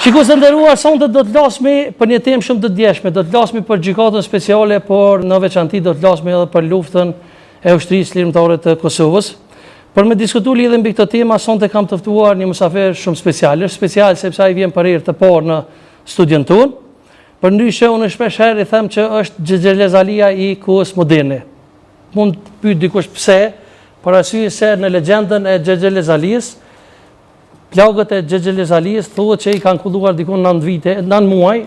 Shikues të nderuar, sonte do të flasmi për një temë shumë të ndjeshme, do të flasmi për gjykatën speciale, por në veçanti do të flasmi edhe për luftën e ushtrisë lirimtare të Kosovës. Për me diskutu lidhje mbi këtë temë, sonte kam të ftuar një mysafir shumë special. Është special sepse ai vjen për herë të parë në studion tonë. Përndryshe unë shpesh herë i them që është Xhexhelez Alia i kohës moderne. Mund të pyet dikush pse, por arsye se në legjendën e Xhexhelez Alias plagët e Xhexhelez Alias thuhet që i kanë kulluar dikon 9 muaj,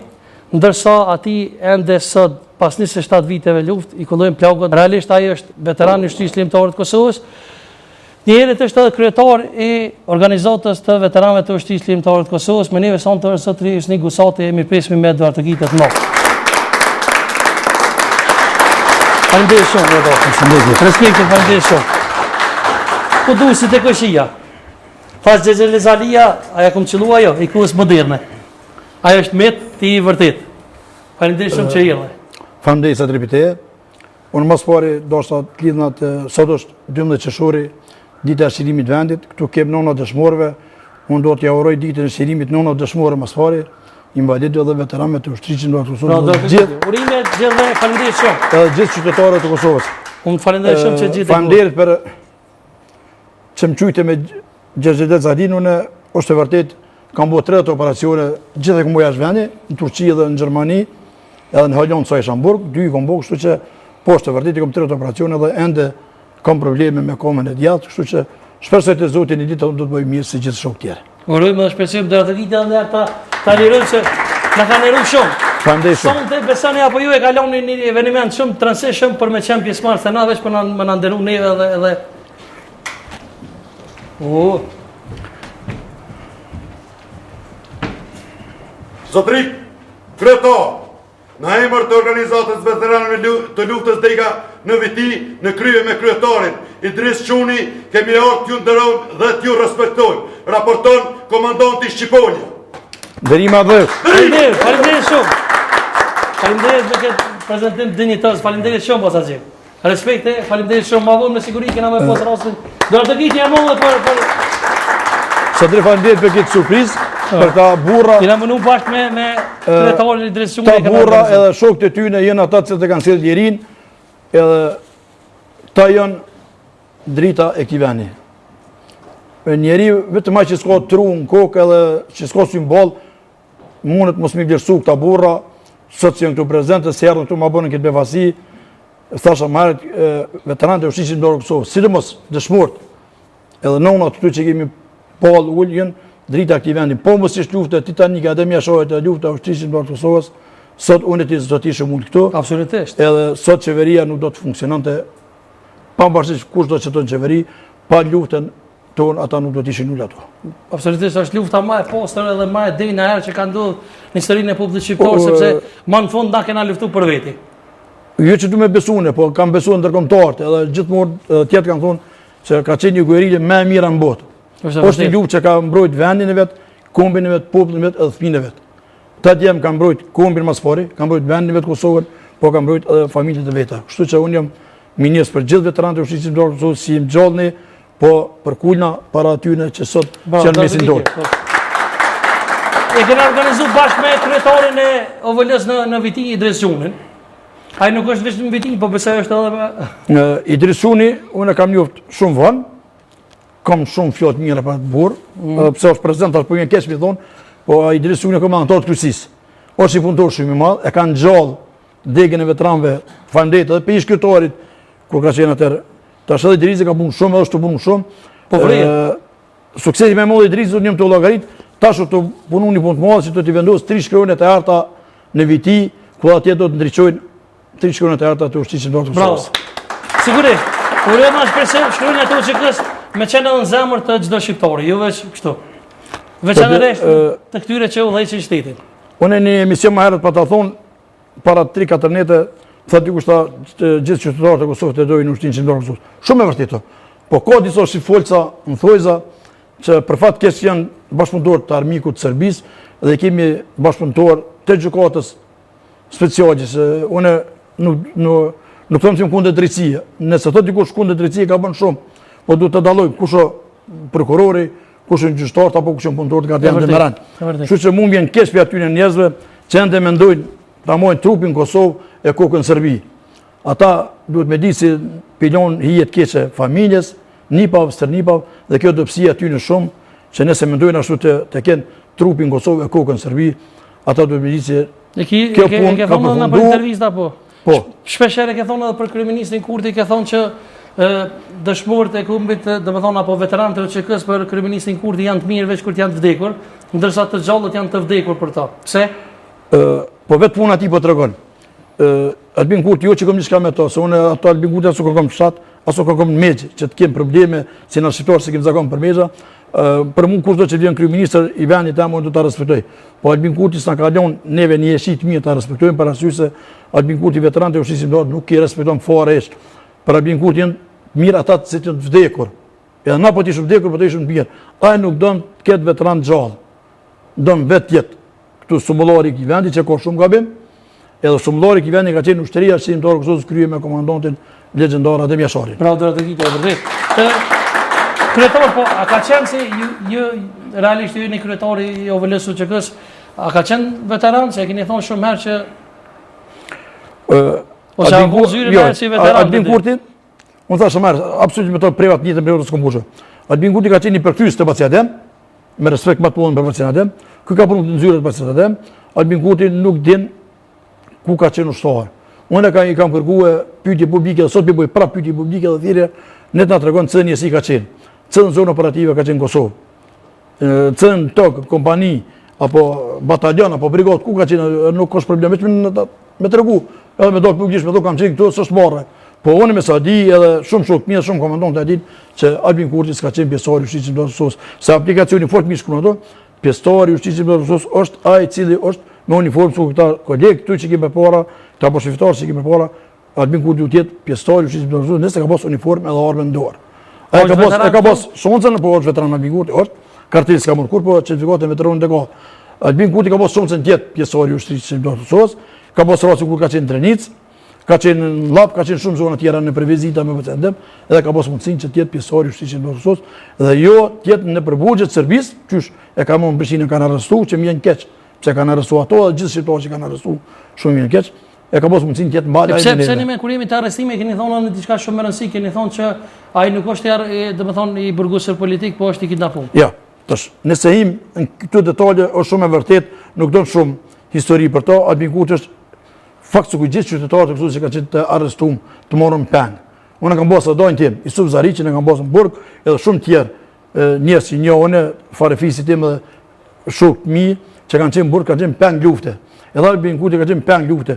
ndërsa ati ende sot pas 27 viteve luftë i kullojnë plagët. Realisht ai është veteran i ushtrisë lirimtare të Kosovës. Njëherët është edhe kryetar i organizatës të veteranëve të ushtrisë lirimtare të Kosovës. Me neve sonte zotëri Hysni Gusati, jemi presmi me Eduard të Gitet më. Faleminderit shumë, respekti, faleminderit shumë. Po duhet si tek këshia. Pas Xhexhelez Alia, aja kom qëllua jo, i kohës moderne. Aja është met ti i vërtet. Faleminderit shumë që erdhe. Faleminderit sa tripiteje. Unë mos pari do shta të lidhna të sot është 12 qershori, dita e shirimit vendit. Këtu kem nëna dëshmorëve. Unë do t'ja uroj ditën e shirimit nëna dëshmorë mos pari, invalidëve dhe veteranëve të ushtrisë lirimtare të Kosovës. Urime gjithë, faleminderit shumë. Edhe gjithë qytetarët të Kosovës. Unë faleminderit shumë që gjithë. Faleminderit për që më qujte me Xhexhelez Alinë. Unë është e vërtet kam bërë 30 operacione gjithë e këmë jashtë vendi, në Turqi dhe në Gjermani, edhe në Holland sa Shamburg, 2 i kom bërë, kështu që po është e vërtet i kom 30 operacione dhe ende kam probleme me komën e djathtë, kështu që shpresoj të Zotin një ditë do të bëj mirë si gjithë shokë tjerë. Urojmë dhe shpresojmë dhe të Gitet dhe ta lirojmë se na kanë liruar shumë. Faleminderit shumë. Sonte besoni apo ju e kaloni një eveniment shumë të rëndësishëm për me qenë pjesëmarrës të na veç për na nderu neve edhe Zotërik, kryetar, në emër të organizatës veteranëve të luftës Dega në Viti, në krye me kryetarin Idris Çuni, kemi ardhur t'ju nderojmë dhe t'ju respektojmë. Raporton komandanti Shqiponia. Nderima dhe. Faleminderit shumë. Faleminderit me këtë prezantim dinjitos. Faleminderit shumë pasazhi. Respekte, faleminderit shumë. Ma vonë me siguri kena me pas rastin. Do të gjitja më për Sotri faleminderit për këtë surprizë, për ta burra. Jena mënu bashkë me kryetarin Idris Çuni. Ta burra edhe shokët e tyne jenë ata që të kanë sjellë lirin, edhe ta janë drita e këtij vendi. Njeri vetëm ai që s'ka tru në kokë edhe që s'ka symbol, mundet mos mi vlerësu këta burra, sot që janë këtu prezente, se erdhën këtu ma bënë këtë befasi, thasha marrët veteranët e ushtrisë lirimtare të Kosovës, sidomos dëshmorët, edhe nënat këtu që kemi pall ulljen, drita këtij vendi. Po mos ishte lufta titanike, edhe më shohet e lufta e ushtrisë lirimtare të Kosovës, sot unë ti do të ishim unë këtu. Absolutisht. Edhe sot qeveria nuk do të funksiononte pavarësisht kush do të çeton qeveri, pa luftën tonë ata nuk do të ishin ullë ato. Absolutisht është lufta më e pastër edhe më e denjë herë që ka ndodhur në historinë e popullit shqiptar, sepse më në fund na kena luftuar për veti. Jo që du me besune, po kam besuar ndërkombëtarët, edhe gjithmonë tjetë kanë thonë që ka qenë një guerrilje më e mira në botë. Është një luftë që ka mbrojt vendin e vet, kombin e vet, popullin e vet edhe fëmijën e vet. Ta djem ka mbrojt kombin mas pari, ka mbrojt vendin e vet Kosovën, po ka mbrojt edhe familjet e veta. Kështu që unë jam minjes për gjithë veteranët e ushtrisë lirimtare të Kosovës, si gjallni, po për kulna para atyne që sot që janë mesin dorë. E kena organizu bashkë me kryetarin e OVL-s në Viti, Idris Çunin. Ai nuk është vetëm në Viti, po besoj është edhe me Idris Çuni, unë kam njoftë shumë vonë, kam shumë fjalë të mira për atë burr, pse është prezant tash po vjen keq mi thon, po Idris Çuni komandantor të kryqësisë. Është i punëtor shumë i madh, e kanë gjallë degën e veteranëve, faleminderit edhe për ish kryetarit kur ka qenë atëherë. Tash edhe Idrisi ka punë shumë, është të punë shumë. Po vërtet. Suksesi më i madh i Idrisit unë jam të llogarit, tash të punon një punë të madhe, si do të vendos 3 shkronjat e arta në Viti, ku atje do të ndriçojnë 3 shkronjat e arta të ushtrisë lirimtare të Kosovës. Bravo. Sigurisht. Urojmë as përse shkronjat e UÇK-s me qenë edhe në zemër të çdo shqiptari, jo veç kështu. Veçanërisht të këtyre që udhëheqin shtetin. Unë në emision më herët pa ta thonë para 3-4 nete, thotë dikush ta gjithë qytetarët e Kosovës të dojnë ushtrinë lirimtare të Kosovës. Shumë e vërtetë. Po ka disa shiffolca, në thojza që për fat keq janë bashkëpunëtor të armikut të Serbisë dhe kemi bashkëpunëtor të gjykatës speciale, se unë nuk them se kundër drejtësie. Nëse thotë dikush kundër drejtësie ka bën shumë, po duhet të dallojmë kush është prokurori, kush janë gjyqtarët apo kush janë punëtorët gardian vërtet, demeran. e vërtet. Kështu që mua vjen keq për aty njerëzve që ende mendojnë ta mojnë trupin Kosovë e kokën Serbi. Ata duhet me di si pilon hijet keqe familjes, nipav, stërnipav, dhe kjo do psi aty në shumë, që nëse mendojnë ashtu të kenë trupin Kosovë e kokën Serbi, ata duhet me di si kjo punë ke ka thonë edhe për përfunduar. intervista po. Po, Shpeshere ke thonë edhe për kryeministin Kurti, ke thonë që dëshmorët e klumbit, domethënë apo veteranët e OÇK-s për kryeministin Kurti janë të mirë veç kur janë të vdekur, ndërsa të gjallët janë të vdekur për ta. Pse? po vetë puna ti po tregon. Albin Kurti jo që kom diçka me to, se unë ato Albin Kurti aso kërkom fshat, aso kërkom në megje, që të kem probleme si në shqiptarë se kem zakon për megja. Për mu kushdo që vjen kryeministër i vendit tam unë do ta respektoj. Po Albin Kurti s'na ka lënë neve një jeshi të mirë ta respektojmë për arsye se Albin Kurti veteranët e ushtrisë ndor nuk i respekton fare hiç. Për Albin Kurti janë mirë ata që të vdekur. Edhe na po të ishim vdekur, po të ishim të mirë. Ai nuk don të ketë veteran gjallë. Don vetë jetë. Këtu sumullori i vendit që ka shumë gabim. Edhe sumullori i vendit ka qenë ushtria shqiptare e Kosovës krye me komandantin legjendar Adem Jasharin. Pra do të ditë vërtet. Kryetar, po a ka qenë se ju realisht ju një kryetari i OVL-s OÇK-s, a ka qenë veteran, se e keni thonë shumë herë që ose a ku zyre me si veteran. Albin Kurti, unë thashë marr, absolutisht me to privat njëtë për s'kom bushë. Albin Kurti ka qenë një përkthyes të Baci Adem, me respekt më të madh për Baci Adem. Ky ka punuar në zyrët e Baci Adem. Albin Kurti nuk din ku ka qenë ushtar. Unë i kam kërkuar pyetje publike, sot bëj prapë pyetje publike dhe thirrje, ne na tregon cënë njësi ka qenë. Cënë zonë operative ka qenë Kosovë. Cënë tokë, kompani, apo batalion, apo brigadë, ku ka qenë, nuk është problem, vetëm me tregu, edhe me do publikisht, me do kam qenë këtu, s'është marrë. Po unë me sa di, edhe shumë shok mirë, shumë komandantë e dinë që Albin Kurti s'ka qenë pjesëtar i ushtrisë të Kosovës. Se aplikacioni fort mirë shkruan ato, pjesëtar i ushtrisë të Kosovës është ai i cili është me uniformë su këta kolegë këtu që kemi para, këta po shiftarë që kemi para, Albin Kurti duhet jetë pjesëtar i ushtrisë të Kosovës, nëse ka pas uniformë edhe armë në dorë. Ai ka pas shoncën, po është veteran Albin Kurti, është kartëlli s'ka marrë kur, po certifikatën e veteranit e ka. Albin Kurti ka pas shoncën të jetë pjesëtar i ushtrisë të Kosovës, ka pas rasti kur ka qenë Drenicë, ka qenë në Llap, ka qenë shumë zona tjera në përvizita me Bacendem, edhe ka pas mundësinë që të jetë pjesëtar i ushtrisë të Kosovës, dhe jo të jetë në përbugje të Serbisë, qysh e ka marrë Prishtinën kanë arrestuar, që më vjen keq, pse kanë arrestuar ato dhe gjithë shqiptarët që kanë arrestuar, shumë vjen keq. E ka pas mundësinë të jetë mbale. Pse ne me kur jemi të arrestime keni thonë në diçka shumë më rëndësishme, keni thonë që ai nuk është domethënë i burgosur politik, po është i kidnapuar. Ja, tash, nëse him në këto detaje është shumë e vërtet, nuk don shumë histori për to, Albin Kurti është fakt se ku gjithë qytetarët e Kosovës që kanë qenë të arrestuar, të morën peng. Unë kam bosë dojnë tim, Isuf Zariqin e kam bosë në burg, edhe shumë tjerë njerëz që njohën, farefisit tim edhe shokët mi që kanë qenë burg, kanë qenë peng lufte. Edhe Albin Kurti ka qenë peng lufte.